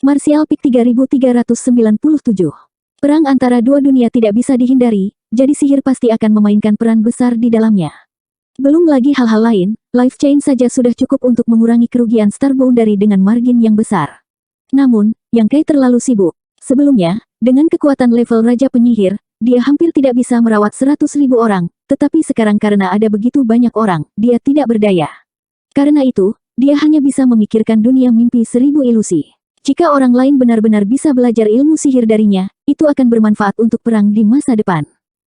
Martial Peak 3397. Perang antara dua dunia tidak bisa dihindari, jadi sihir pasti akan memainkan peran besar di dalamnya. Belum lagi hal-hal lain, life chain saja sudah cukup untuk mengurangi kerugian Star Boundary dengan margin yang besar. Namun, Yang Kai terlalu sibuk. Sebelumnya, dengan kekuatan level Raja Penyihir, dia hampir tidak bisa merawat 100.000 orang, tetapi sekarang karena ada begitu banyak orang, dia tidak berdaya. Karena itu, dia hanya bisa memikirkan dunia mimpi 1000 ilusi. Jika orang lain benar-benar bisa belajar ilmu sihir darinya, itu akan bermanfaat untuk perang di masa depan.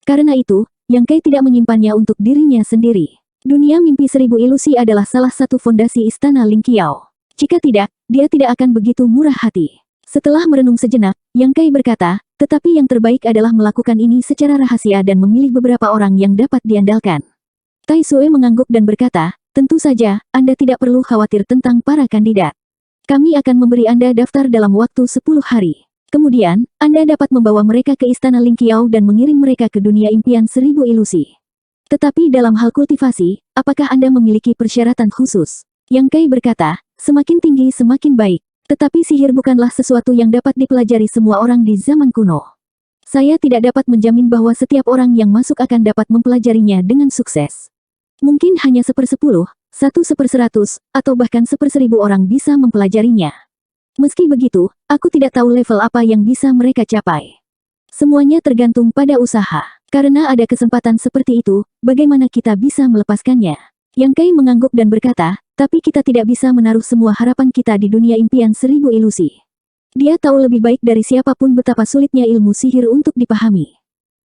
Karena itu, Yang Kai tidak menyimpannya untuk dirinya sendiri. Dunia mimpi 1000 ilusi adalah salah satu fondasi istana Ling Qiao. Jika tidak, dia tidak akan begitu murah hati. Setelah merenung sejenak, Yang Kai berkata, tetapi yang terbaik adalah melakukan ini secara rahasia dan memilih beberapa orang yang dapat diandalkan. Tai Sue mengangguk dan berkata, tentu saja, Anda tidak perlu khawatir tentang para kandidat. Kami akan memberi Anda daftar dalam waktu 10 hari. Kemudian, Anda dapat membawa mereka ke istana Ling Qiao dan mengiring mereka ke dunia impian 1000 ilusi. Tetapi dalam hal kultivasi, apakah Anda memiliki persyaratan khusus? Yang Kai berkata, semakin tinggi semakin baik. Tetapi sihir bukanlah sesuatu yang dapat dipelajari semua orang di zaman kuno. Saya tidak dapat menjamin bahwa setiap orang yang masuk akan dapat mempelajarinya dengan sukses. Mungkin hanya 1/10, 1/100, atau bahkan 1/1000 orang bisa mempelajarinya. Meski begitu, aku tidak tahu level apa yang bisa mereka capai. Semuanya tergantung pada usaha. Karena ada kesempatan seperti itu, bagaimana kita bisa melepaskannya? Yang Kai mengangguk dan berkata, tapi kita tidak bisa menaruh semua harapan kita di dunia impian 1000 ilusi. Dia tahu lebih baik dari siapapun betapa sulitnya ilmu sihir untuk dipahami.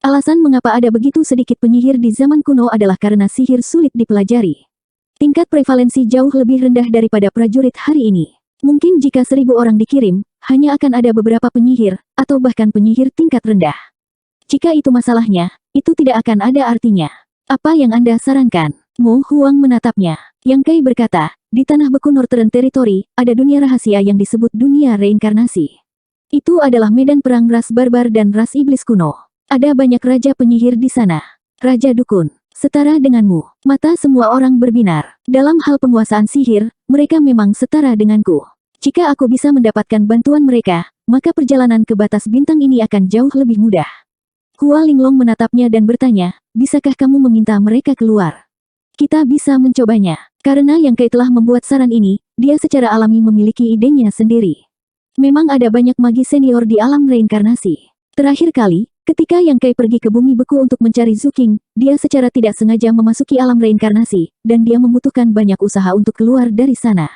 Alasan mengapa ada begitu sedikit penyihir di zaman kuno adalah karena sihir sulit dipelajari. Tingkat prevalensi jauh lebih rendah daripada prajurit hari ini. Mungkin jika 1000 orang dikirim, hanya akan ada beberapa penyihir, atau bahkan penyihir tingkat rendah. Jika itu masalahnya, itu tidak akan ada artinya. Apa yang Anda sarankan? Mo Huang menatapnya. Yang Kai berkata, di tanah beku Northern Territory, ada dunia rahasia yang disebut dunia reinkarnasi. Itu adalah medan perang ras barbar dan ras iblis kuno. Ada banyak raja penyihir di sana. Raja Dukun. Setara denganmu. Mata semua orang berbinar. Dalam hal penguasaan sihir, mereka memang setara denganku. Jika aku bisa mendapatkan bantuan mereka, maka perjalanan ke batas bintang ini akan jauh lebih mudah. Hua Linglong menatapnya dan bertanya, bisakah kamu meminta mereka keluar? Kita bisa mencobanya. Karena Yang Kai telah membuat saran ini, dia secara alami memiliki idenya sendiri. Memang ada banyak magi senior di alam reinkarnasi. Terakhir kali, ketika Yang Kai pergi ke bumi beku untuk mencari Zuking, dia secara tidak sengaja memasuki alam reinkarnasi, dan dia membutuhkan banyak usaha untuk keluar dari sana.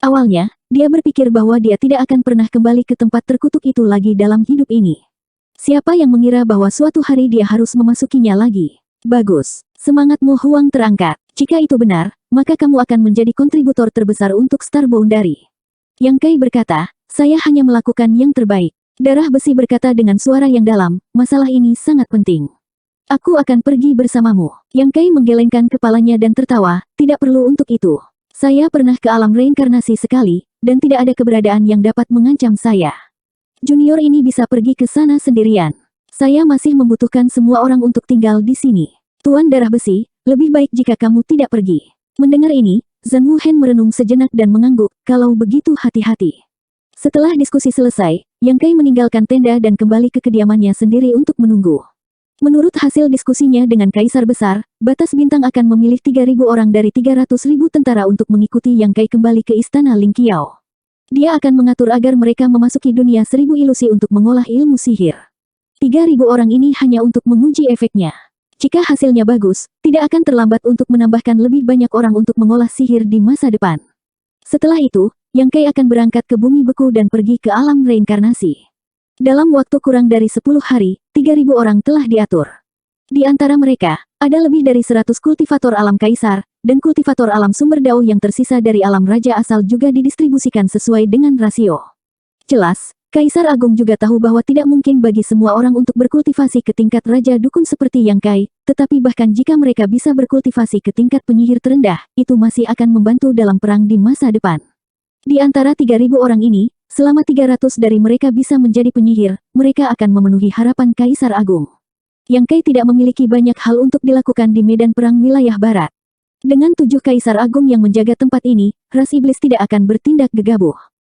Awalnya, dia berpikir bahwa dia tidak akan pernah kembali ke tempat terkutuk itu lagi dalam hidup ini. Siapa yang mengira bahwa suatu hari dia harus memasukinya lagi? Bagus. Semangat Mo Huang terangkat. Jika itu benar, maka kamu akan menjadi kontributor terbesar untuk Star Boundary. Yang Kai berkata, saya hanya melakukan yang terbaik. Darah besi berkata dengan suara yang dalam, masalah ini sangat penting. Aku akan pergi bersamamu. Yang Kai menggelengkan kepalanya dan tertawa, tidak perlu untuk itu. Saya pernah ke alam reinkarnasi sekali, dan tidak ada keberadaan yang dapat mengancam saya. Junior ini bisa pergi ke sana sendirian. Saya masih membutuhkan semua orang untuk tinggal di sini. Tuan Darah Besi, lebih baik jika kamu tidak pergi. Mendengar ini, Zhan Wuhen merenung sejenak dan mengangguk, kalau begitu hati-hati. Setelah diskusi selesai, Yang Kai meninggalkan tenda dan kembali ke kediamannya sendiri untuk menunggu. Menurut hasil diskusinya dengan Kaisar Besar, batas bintang akan memilih 3.000 orang dari 300.000 tentara untuk mengikuti Yang Kai kembali ke istana Ling Qiao. Dia akan mengatur agar mereka memasuki dunia 1000 ilusi untuk mengolah ilmu sihir. 3.000 orang ini hanya untuk menguji efeknya. Jika hasilnya bagus, tidak akan terlambat untuk menambahkan lebih banyak orang untuk mengolah sihir di masa depan. Setelah itu, Yang Kai akan berangkat ke bumi beku dan pergi ke alam reinkarnasi. Dalam waktu kurang dari 10 hari, 3.000 orang telah diatur. Di antara mereka, ada lebih dari 100 kultivator alam kaisar, dan kultivator alam sumber dao yang tersisa dari alam raja asal juga didistribusikan sesuai dengan rasio. Jelas, Kaisar Agung juga tahu bahwa tidak mungkin bagi semua orang untuk berkultivasi ke tingkat Raja Dukun seperti Yang Kai, tetapi bahkan jika mereka bisa berkultivasi ke tingkat penyihir terendah, itu masih akan membantu dalam perang di masa depan. Di antara 3.000 orang ini, selama 300 dari mereka bisa menjadi penyihir, mereka akan memenuhi harapan Kaisar Agung. Yang Kai tidak memiliki banyak hal untuk dilakukan di medan perang wilayah barat. Dengan 7 Kaisar Agung yang menjaga tempat ini, ras iblis tidak akan bertindak gegabah.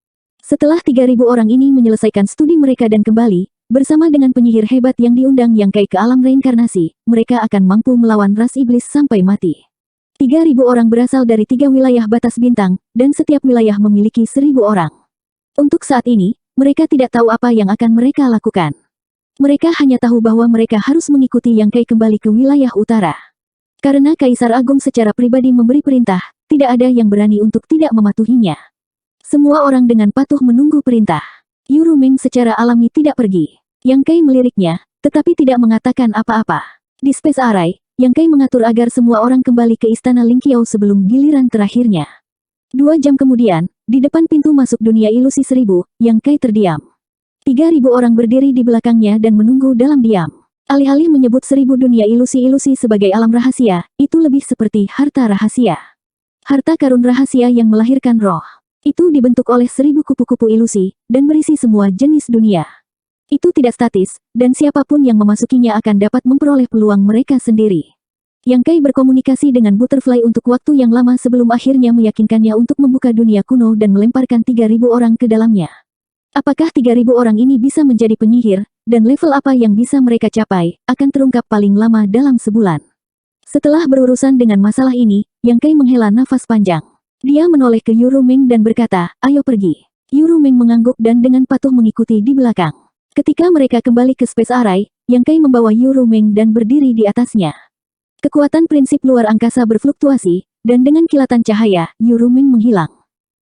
Setelah 3.000 orang ini menyelesaikan studi mereka dan kembali, bersama dengan penyihir hebat yang diundang Yang Kai ke alam reinkarnasi, mereka akan mampu melawan ras iblis sampai mati. 3.000 orang berasal dari 3 wilayah batas bintang, dan setiap wilayah memiliki 1.000 orang. Untuk saat ini, mereka tidak tahu apa yang akan mereka lakukan. Mereka hanya tahu bahwa mereka harus mengikuti Yang Kai kembali ke wilayah utara. Karena Kaisar Agung secara pribadi memberi perintah, tidak ada yang berani untuk tidak mematuhinya. Semua orang dengan patuh menunggu perintah. Yu Rumeng secara alami tidak pergi. Yang Kai meliriknya, tetapi tidak mengatakan apa-apa. Di Space Array, Yang Kai mengatur agar semua orang kembali ke Istana Lingqiao sebelum giliran terakhirnya. 2 jam kemudian, di depan pintu masuk dunia ilusi 1000, Yang Kai terdiam. 3.000 orang berdiri di belakangnya dan menunggu dalam diam. Alih-alih menyebut 1000 dunia ilusi-ilusi sebagai alam rahasia, itu lebih seperti harta rahasia. Harta karun rahasia yang melahirkan roh. Itu dibentuk oleh 1000 kupu-kupu ilusi, dan berisi semua jenis dunia. Itu tidak statis, dan siapapun yang memasukinya akan dapat memperoleh peluang mereka sendiri. Yang Kai berkomunikasi dengan Butterfly untuk waktu yang lama sebelum akhirnya meyakinkannya untuk membuka dunia kuno dan melemparkan 3.000 orang ke dalamnya. Apakah 3.000 orang ini bisa menjadi penyihir, dan level apa yang bisa mereka capai, akan terungkap paling lama dalam sebulan. Setelah berurusan dengan masalah ini, Yang Kai menghela nafas panjang. Dia menoleh ke Yu Rumeng dan berkata, "Ayo pergi." Yu Rumeng mengangguk dan dengan patuh mengikuti di belakang. Ketika mereka kembali ke Space Array, Yang Kai membawa Yu Rumeng dan berdiri di atasnya. Kekuatan prinsip luar angkasa berfluktuasi, dan dengan kilatan cahaya, Yu Rumeng menghilang.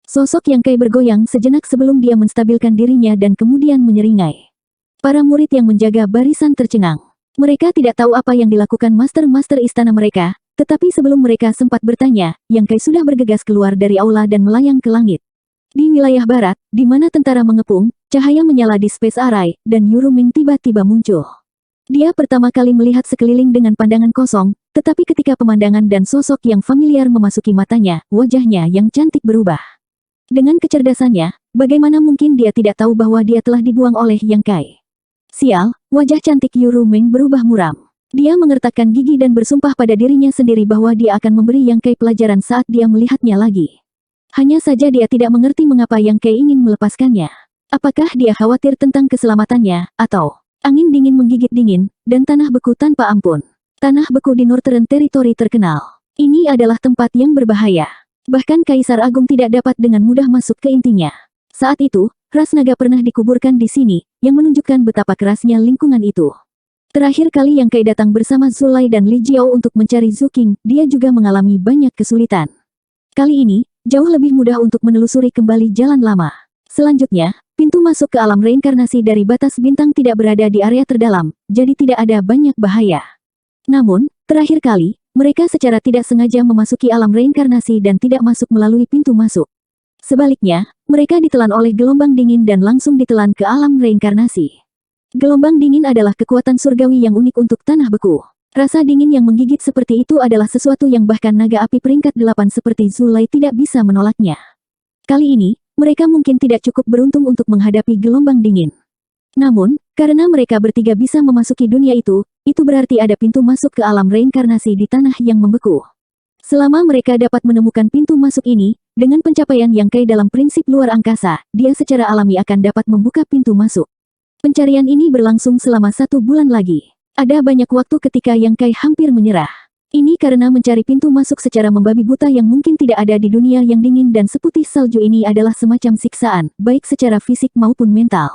Sosok Yang Kai bergoyang sejenak sebelum dia menstabilkan dirinya dan kemudian menyeringai. Para murid yang menjaga barisan tercengang. Mereka tidak tahu apa yang dilakukan master-master istana mereka, tetapi sebelum mereka sempat bertanya, Yang Kai sudah bergegas keluar dari aula dan melayang ke langit. Di wilayah barat, di mana tentara mengepung, cahaya menyala di Space Array, dan Yu Rumeng tiba-tiba muncul. Dia pertama kali melihat sekeliling dengan pandangan kosong, tetapi ketika pemandangan dan sosok yang familiar memasuki matanya, wajahnya yang cantik berubah. Dengan kecerdasannya, bagaimana mungkin dia tidak tahu bahwa dia telah dibuang oleh Yang Kai? Sial, wajah cantik Yu Rumeng berubah muram. Dia mengertakkan gigi dan bersumpah pada dirinya sendiri bahwa dia akan memberi Yang Kai pelajaran saat dia melihatnya lagi. Hanya saja dia tidak mengerti mengapa Yang Kai ingin melepaskannya. Apakah dia khawatir tentang keselamatannya, atau angin dingin menggigit dingin, dan tanah beku tanpa ampun. Tanah beku di Northern Territory terkenal. Ini adalah tempat yang berbahaya. Bahkan Kaisar Agung tidak dapat dengan mudah masuk ke intinya. Saat itu, ras naga pernah dikuburkan di sini, yang menunjukkan betapa kerasnya lingkungan itu. Terakhir kali Yang Kai datang bersama Zulai dan Li Jiao untuk mencari Zhu Qing, dia juga mengalami banyak kesulitan. Kali ini, jauh lebih mudah untuk menelusuri kembali jalan lama. Selanjutnya, pintu masuk ke alam reinkarnasi dari batas bintang tidak berada di area terdalam, jadi tidak ada banyak bahaya. Namun, terakhir kali, mereka secara tidak sengaja memasuki alam reinkarnasi dan tidak masuk melalui pintu masuk. Sebaliknya, mereka ditelan oleh gelombang dingin dan langsung ditelan ke alam reinkarnasi. Gelombang dingin adalah kekuatan surgawi yang unik untuk tanah beku. Rasa dingin yang menggigit seperti itu adalah sesuatu yang bahkan naga api peringkat 8 seperti Zulai tidak bisa menolaknya. Kali ini, mereka mungkin tidak cukup beruntung untuk menghadapi gelombang dingin. Namun, karena mereka bertiga bisa memasuki dunia itu berarti ada pintu masuk ke alam reinkarnasi di tanah yang membeku. Selama mereka dapat menemukan pintu masuk ini, dengan pencapaian Yang Kai dalam prinsip luar angkasa, dia secara alami akan dapat membuka pintu masuk. Pencarian ini berlangsung selama 1 bulan lagi. Ada banyak waktu ketika Yang Kai hampir menyerah. Ini karena mencari pintu masuk secara membabi buta yang mungkin tidak ada di dunia yang dingin dan seputih salju ini adalah semacam siksaan, baik secara fisik maupun mental.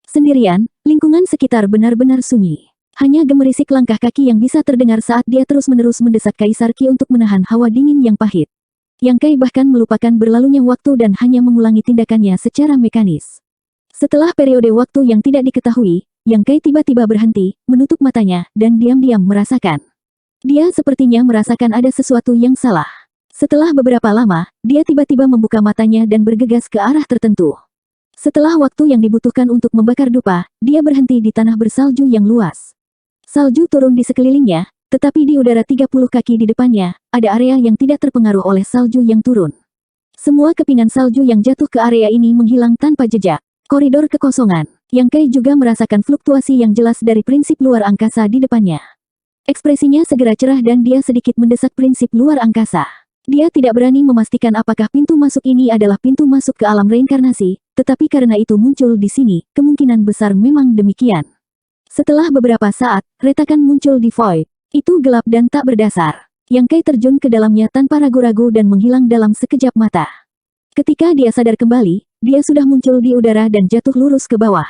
Sendirian, lingkungan sekitar benar-benar sunyi. Hanya gemerisik langkah kaki yang bisa terdengar saat dia terus-menerus mendesak Kaisar Qi untuk menahan hawa dingin yang pahit. Yang Kai bahkan melupakan berlalunya waktu dan hanya mengulangi tindakannya secara mekanis. Setelah periode waktu yang tidak diketahui, Yang Kai tiba-tiba berhenti, menutup matanya, dan diam-diam merasakan. Dia sepertinya merasakan ada sesuatu yang salah. Setelah beberapa lama, dia tiba-tiba membuka matanya dan bergegas ke arah tertentu. Setelah waktu yang dibutuhkan untuk membakar dupa, dia berhenti di tanah bersalju yang luas. Salju turun di sekelilingnya, tetapi di udara 30 kaki di depannya, ada area yang tidak terpengaruh oleh salju yang turun. Semua kepingan salju yang jatuh ke area ini menghilang tanpa jejak. Koridor kekosongan. Yang Kai juga merasakan fluktuasi yang jelas dari prinsip luar angkasa di depannya. Ekspresinya segera cerah dan dia sedikit mendesak prinsip luar angkasa. Dia tidak berani memastikan apakah pintu masuk ini adalah pintu masuk ke alam reinkarnasi, tetapi karena itu muncul di sini, kemungkinan besar memang demikian. Setelah beberapa saat, retakan muncul di void. Itu gelap dan tak berdasar. Yang Kai terjun ke dalamnya tanpa ragu-ragu dan menghilang dalam sekejap mata. Ketika dia sadar kembali, dia sudah muncul di udara dan jatuh lurus ke bawah.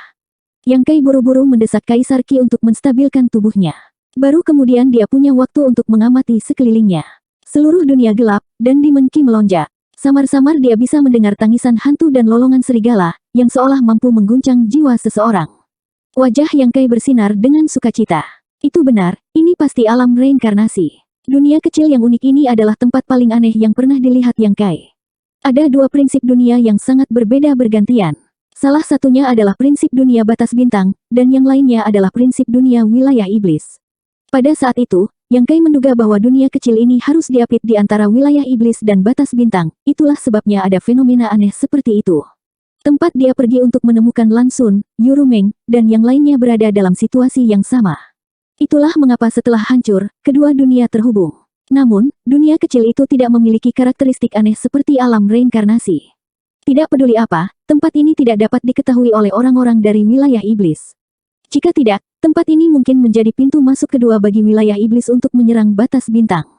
Yang Kai buru-buru mendesak Kaisar Qi untuk menstabilkan tubuhnya. Baru kemudian dia punya waktu untuk mengamati sekelilingnya. Seluruh dunia gelap, dan Demon Qi melonjak. Samar-samar dia bisa mendengar tangisan hantu dan lolongan serigala, yang seolah mampu mengguncang jiwa seseorang. Wajah Yang Kai bersinar dengan sukacita. Itu benar, ini pasti alam reinkarnasi. Dunia kecil yang unik ini adalah tempat paling aneh yang pernah dilihat Yang Kai. Ada dua prinsip dunia yang sangat berbeda bergantian. Salah satunya adalah prinsip dunia batas bintang, dan yang lainnya adalah prinsip dunia wilayah iblis. Pada saat itu, Yang Kai menduga bahwa dunia kecil ini harus diapit di antara wilayah iblis dan batas bintang, itulah sebabnya ada fenomena aneh seperti itu. Tempat dia pergi untuk menemukan Lan Xun, Yurumeng, dan yang lainnya berada dalam situasi yang sama. Itulah mengapa setelah hancur, kedua dunia terhubung. Namun, dunia kecil itu tidak memiliki karakteristik aneh seperti alam reinkarnasi. Tidak peduli apa, tempat ini tidak dapat diketahui oleh orang-orang dari wilayah iblis. Jika tidak, tempat ini mungkin menjadi pintu masuk kedua bagi wilayah iblis untuk menyerang batas bintang.